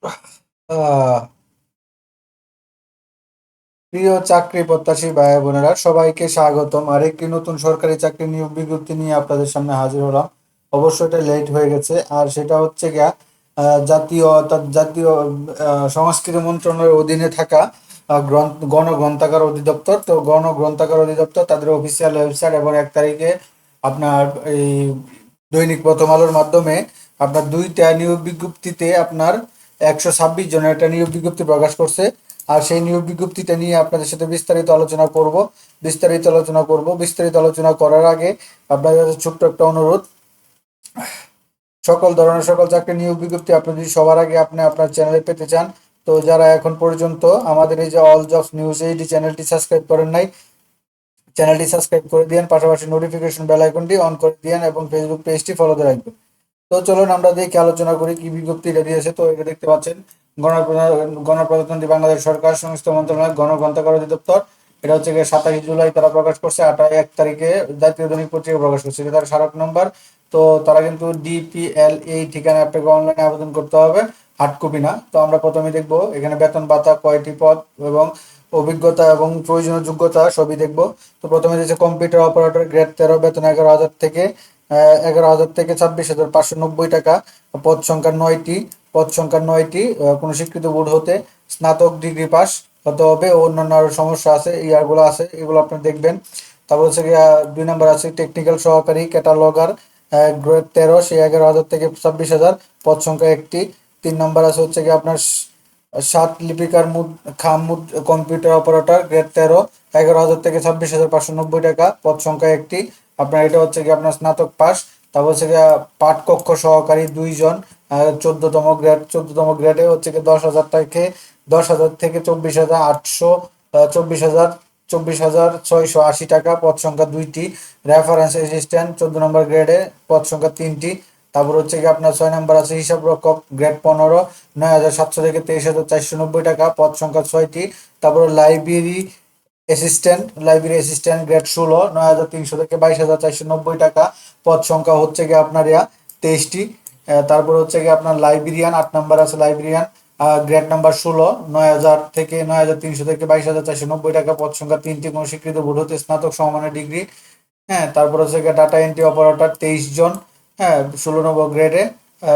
আহ প্রিয় চাকরি প্রত্যাশী ভাই বোনেরা, সবাইকে স্বাগতম আরেকটি নতুন সরকারি চাকরি নিয়োগ বিজ্ঞপ্তি নিয়ে আপনাদের সামনে হাজির হলাম। অবশ্য এটা লেট হয়ে গেছে, আর সেটা হচ্ছে গিয়া জাতীয় অর্থাৎ জাতীয় সংস্কৃতি মন্ত্রণালয়ের অধীনে থাকা গণগ্রন্থাগার অধিদপ্তর। তো গণগ্রন্থাগার অধিদপ্তর তাদের অফিসিয়াল ওয়েবসাইট এবং 1 তারিখে আপনার এই দৈনিক প্রথম আলোর মাধ্যমে আপনার 2টা নিয়োগ বিজ্ঞপ্তিতে আপনার 126 জনের একটা নিয়োগ বিজ্ঞপ্তি প্রকাশ করছে। আর সেই নিয়োগ বিজ্ঞপ্তিটা নিয়ে আপনাদের সাথে বিস্তারিত আলোচনা করার আগে আপনাদের কাছে ছোট্ট একটা অনুরোধ। সকল চাকরি নিয়োগ বিজ্ঞপ্তি আপনি যদি সবার আগে আপনি আপনার চ্যানেলে পেতে চান, তো যারা এখন পর্যন্ত আমাদের এই যে অল জবস নিউজ এই চ্যানেলটি সাবস্ক্রাইব করেন নাই, চ্যানেলটি সাবস্ক্রাইব করে দিন, পাশাপাশি নোটিফিকেশন বেল আইকনটি অন করে দিন এবং ফেসবুক পেজটি ফলো দিয়ে রাখবেন। তো চলুন আমরা দেখি, আলোচনা করি কি বিজ্ঞপ্তি এটা দিয়েছে। তো এটা দেখতে পাচ্ছেন, গণপ্রজাতন্ত্রী বাংলাদেশ সরকার সংশ্লিষ্ট মন্ত্রণালয় গণগ্রন্থাগার অধিদপ্তর। এটা হচ্ছে গিয়ে 27 জুলাই তারা প্রকাশ করছে, 1 তারিখে জাতীয় দৈনিক পত্রিকা প্রকাশ করছে, এটা তার স্মারক নম্বর। তো তারা কিন্তু ডিপিএল এই ঠিকানায় আপনাকে অনলাইনে আবেদন করতে হবে, হার্ড কপি না। তো আমরা প্রথমে দেখবো এখানে বেতন ভাতা, কয়টি পদ এবং অভিজ্ঞতা এবং প্রয়োজনীয় যোগ্যতা সবই দেখবো। তো প্রথমে দিয়েছে কম্পিউটার অপারেটর, গ্রেড 13, বেতন 11,000 থেকে 26,590 টাকা। পদ সংখ্যা 9টি। কোনো স্বীকৃত বোর্ড হতে স্নাতক ডিগ্রি পাস হতে হবে ও অন্যান্য আরো সমস্যা আছে, ইয়ারগুলো আছে, এগুলো আপনি দেখবেন। তারপর হচ্ছে গিয়ে 2 নম্বর আছে টেকনিক্যাল সহকারী ক্যাটালগার, গ্রেড 13, সেই 11,000 থেকে 26,000, পদ সংখ্যা 1টি। 3 নম্বর আছে হচ্ছে গিয়ে আপনার সাত লিপিকার কম্পিউটার অপারেটর, গ্রেড 13, 11,000 থেকে 26,590 টাকা, পদ সংখ্যা 1টি। আপনার এটা হচ্ছে কি আপনার স্নাতক পাস। তারপর হচ্ছে গিয়ে পাঠকক্ষ সহকারী 2 জন, 14তম গ্রেডে হচ্ছে কি 10,000 থেকে 24,800, 24,680 টাকা, পদ সংখ্যা 2টি। রেফারেন্স অ্যাসিস্ট্যান্ট 14 নম্বর গ্রেডে, পদ সংখ্যা 3টি। তারপর হচ্ছে কি আপনার 6 নম্বর আছে হিসাব রক্ষক, গ্রেড 15, 9,700 থেকে 23,490 টাকা, পদ সংখ্যা 6টি। তারপর লাইব্রেরি অ্যাসিস্ট্যান্ট গ্রেড 16, 9,300 থেকে 22,490 টাকা, পদ সংখ্যা হচ্ছে গিয়ে আপনার 23টি। তারপর হচ্ছে গিয়ে আপনার লাইব্রেরিয়ান, 8 নম্বর আছে লাইব্রেরিয়ান, গ্রেড নাম্বার 16, 9,300 থেকে 22,490 টাকা, পদ সংখ্যা 3টি। কোনো স্বীকৃত বোর্ড হতে স্নাতক সমমানের ডিগ্রি। হ্যাঁ, তারপর হচ্ছে গিয়ে ডাটা এন্ট্রি অপারেটর 23 জন, হ্যাঁ, 16 নম্বর গ্রেডে,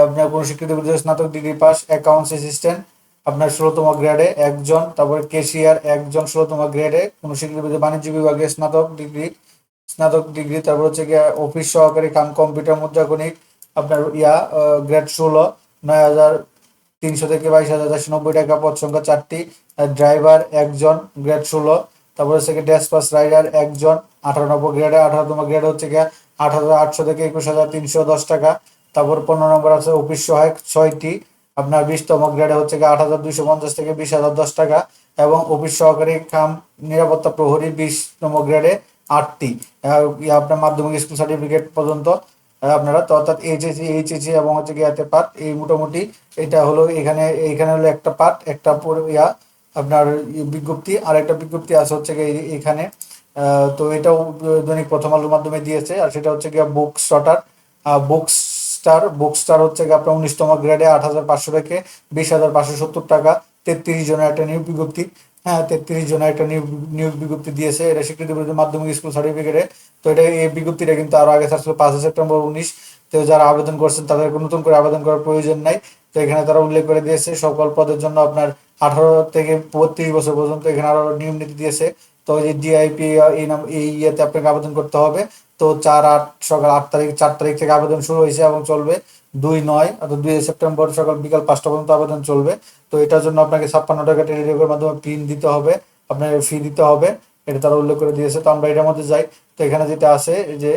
আপনার কোনো স্বীকৃত বোর্ডের স্নাতক ডিগ্রি পাস। অ্যাকাউন্টস অ্যাসিস্ট্যান্ট আপনার 16তম গ্রেডে 1 জন, তারপরে কেশিয়ার 1 জন 16তম গ্রেডে, কোনো স্বীকৃত বোর্ডের বাণিজ্য বিভাগে স্নাতক ডিগ্রি। তারপর হচ্ছে গিয়ে অফিস সহকারী কাম কম্পিউটার মুদ্রাক্ষণিক, আপনার গ্রেড 16, 9,300 থেকে 22,490 টাকা, পদ সংখ্যা 4টি। ড্রাইভার 1 জন, গ্রেড 16। তারপর হচ্ছে গিয়ে ড্যাশপাস রাইডার 1 জন, 18 নম্বর গ্রেডে। 18তম গ্রেড হচ্ছে গিয়ে 8,800 থেকে 21,310 টাকা। তারপর 15 নম্বর আছে অফিস সহায়ক 6টি, আপনার 20তম গ্রেডে হচ্ছে গিয়ে 8,250 থেকে 20,010 টাকা। এবং অফিস সহকারী কাম নিরাপত্তা প্রহরী 20তম গ্রেডে 8টি। আপনার মাধ্যমিক স্কুল সার্টিফিকেট পর্যন্ত আপনারা, তো অর্থাৎ এইচএসসি এবং হচ্ছে গিয়ে এতে পার্ট এই মোটামুটি। এটা হলো এইখানে হলো একটা পার্ট, একটা আপনার বিজ্ঞপ্তি। আর একটা বিজ্ঞপ্তি আছে হচ্ছে গিয়ে এখানে। তো এটাও দৈনিক প্রথম আলোর মাধ্যমে দিয়েছে, আর সেটা হচ্ছে গিয়ে বুক স্টার হচ্ছে গিয়ে আপনার 19তম গ্রেডে 8,500 থেকে 20,570 টাকা। 33 জনের একটা নিয়োগ বিজ্ঞপ্তি। হ্যাঁ, 33 জনের একটা নিয়োগ বিজ্ঞপ্তি দিয়েছে, এটা স্বীকৃতি মাধ্যমিক স্কুল সার্টিফিকেটে। তো এটা এই বিজ্ঞপ্তিটা কিন্তু আরো আগে ছাড়ছিল 5 সেপ্টেম্বর 2019। তো যারা আবেদন করছেন তাদের নতুন করে আবেদন করার প্রয়োজন নাই। তো এখানে তারা উল্লেখ করে দিয়েছে সকল পদের জন্য আপনার 18 থেকে 32 বছর পর্যন্ত এখানে আরো নিয়ম নীতি দিয়েছে। তো এই যে ডিআইপি এই ইয়েতে আপনাকে আবেদন করতে হবে। তো 4 তারিখ থেকে আবেদন শুরু হয়েছে এবং চলবে 2/9 অর্থাৎ 2 সেপ্টেম্বর সকাল বিকাল 5টা পর্যন্ত আবেদন চলবে। তো এটার জন্য আপনাকে 56 টাকা টেলিটকের মাধ্যমে দিতে হবে, আপনার ফি দিতে হবে। এটা তারা উল্লেখ করে দিয়েছে। তো আমরা এটার মধ্যে যাই। তো এখানে যেটা আছে যে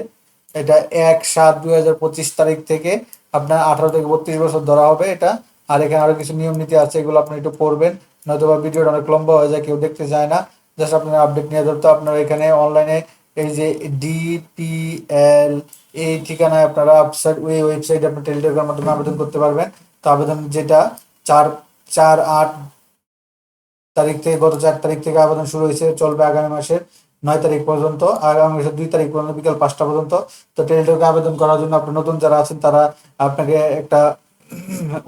এটা 1/7/2025 থেকে আপনার 18 থেকে 32 বছর ধরা হবে এটা। আর এখানে আরো কিছু নিয়ম নীতি আছে, এগুলো আপনি একটু পড়বেন, নয়তো বা ভিডিওটা অনেক লম্বা হয়ে যায়, কেউ দেখতে চায় না। জাস্ট আপনার আপডেট নিয়ে ধরতে আপনার এখানে অনলাইনে এই যে ডিপিএল এই ঠিকানায় আপনারা ওয়েবসাইটে আপনার টেলিটকের মাধ্যমে আবেদন করতে পারবেন। তো আবেদন যেটা চার 4 তারিখ থেকে আবেদন শুরু হয়েছে, চলবে আগামী মাসের 9 তারিখ পর্যন্ত, আগামী মাসের 2 তারিখ পর্যন্ত বিকাল 5টা পর্যন্ত। তো টেলিটকে আবেদন করার জন্য আপনার নতুন যারা আছেন তারা আপনাকে একটা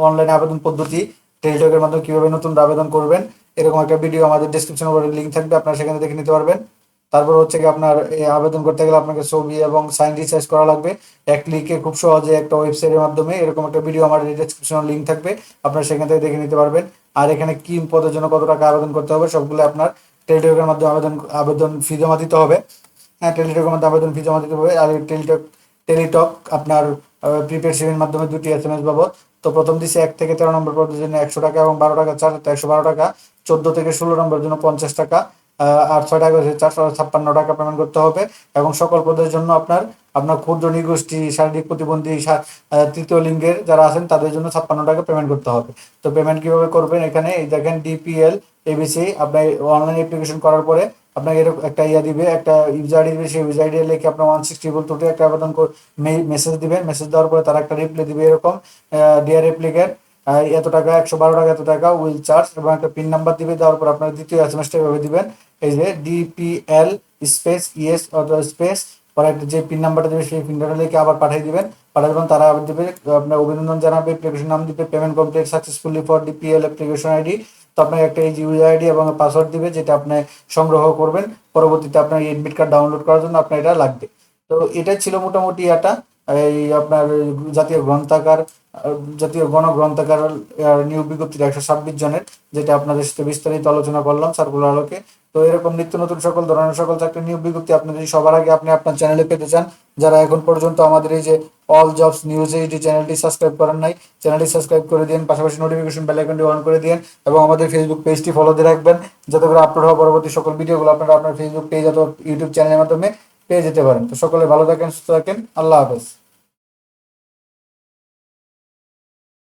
অনলাইন আবেদন পদ্ধতি টেলিটকের মাধ্যমে কিভাবে নতুন আবেদন করবেন এরকম একটা ভিডিও আমাদের ডেসক্রিপশন বক্সে লিঙ্ক থাকবে, আপনারা সেখানে দেখে নিতে পারবেন। তারপর হচ্ছে কি আপনার এই আবেদন করতে গেলে আপনাকে ছবি এবং সাইন রিচার্জ করা লাগবে। এক ক্লিকে খুব সহজে একটা ওয়েবসাইটের মাধ্যমে এরকম একটা ভিডিও আমার ডেসক্রিপশনে লিঙ্ক থাকবে, আপনারা সেখান থেকে দেখে নিতে পারবেন। আর এখানে কি পদের জন্য কত টাকা আবেদন করতে হবে সবগুলো আপনার টেলিটকের মাধ্যমে আবেদন ফি জমা দিতে হবে। হ্যাঁ, টেলিটকের মাধ্যমে আবেদন ফি জমা দিতে হবে। আর এই টেলিটক আপনার প্রিপেড সিমের মাধ্যমে 2টি SMS বাবদ। তো প্রথম দিচ্ছে 1 থেকে 13 নম্বর পদের জন্য 100 টাকা এবং 12 টাকা চার্জ 112 টাকা, 14 থেকে 16 নম্বরের জন্য 50 টাকা, আর 6 টাকা 456 টাকা পেমেন্ট করতে হবে। এবং সকল পদের জন্য আপনার আপনার ক্ষুদ্র নিগোষ্ঠী, শারীরিক প্রতিবন্ধী, তৃতীয় লিঙ্গের যারা আছেন তাদের জন্য 56 টাকা পেমেন্ট করতে হবে। তো পেমেন্ট কিভাবে করবেন, এখানে এই দেখেন ডিপিএল এবিসি, আপনার অনলাইন অ্যাপ্লিকেশন করার পরে আপনাকে এরকম একটা দিবে, একটা ইউজার আইডি দিবে, সেই ইউজার আইডি লিখে আপনার 160 একটা আবেদন মেসেজ দিবেন। মেসেজ দেওয়ার পরে তারা একটা রিপ্লাই দিবে এরকম, ডিয়ার অ্যাপ্লিকেন্ট এত টাকা, 112 টাকা এত টাকা উইল চার্জ, এবং একটা পিন নাম্বার দিবে। দেওয়ার পর আপনার দ্বিতীয় এসএমএসটা এভাবে দিবেন, এই যে ডিপিএল স্পেস ইএস অথবা স্পেস, পরে একটা যে পিন নাম্বারটা দেবে সেই পিনটা লিখে আবার পাঠিয়ে দিবেন। পাঠিয়ে দেবেন, তারা আবার দেবে আপনার অভিনন্দন জানাবে, অ্যাপ্লিকেশন নাম দিবে, payment complete successfully for DPL application ID. তো আপনাকে একটা এই ইউজার আইডি এবং পাসওয়ার্ড দিবে, যেটা আপনি সংগ্রহ করবেন পরবর্তীতে আপনার এডমিট কার্ড ডাউনলোড করার জন্য আপনার এটা লাগবে। তো এটাই ছিল মোটামুটি এটা এই আপনার জাতীয় গ্রন্থাগার জাতীয় গণগ্রন্থাগার নিয়োগ বিজ্ঞপ্তি 126 জনের, যেটা আপনাদের সাথে বিস্তারিত আলোচনা করলাম সার্কুলার আলোকে। তো এরকম নিত্য নতুন সকল ধরনের সকল চাকরি নিয়োগ বিজ্ঞপ্তি আপনি যদি সবার আগে আপনি আপনার চ্যানেলে পেতে চান, যারা এখন পর্যন্ত আমাদের এই যে অল জবস নিউজ এইচডি চ্যানেলটি সাবস্ক্রাইব করেন নাই, চ্যানেলটি সাবস্ক্রাইব করে দিন, পাশাপাশি নোটিফিকেশন বেল আইকনটি অন করে দিন, এবং আমাদের ফেসবুক পেজটি ফলো দিয়ে রাখবেন, যাতে করে আপলোড হওয়া পরবর্তী সকল ভিডিওগুলো আপনারা আপনার ফেসবুক পেজ অথবা ইউটিউব চ্যানেলের মাধ্যমে পেয়ে যেতে পারেন। তো সকলে ভালো থাকেন, সুস্থ থাকেন, আল্লাহ হাফেজ।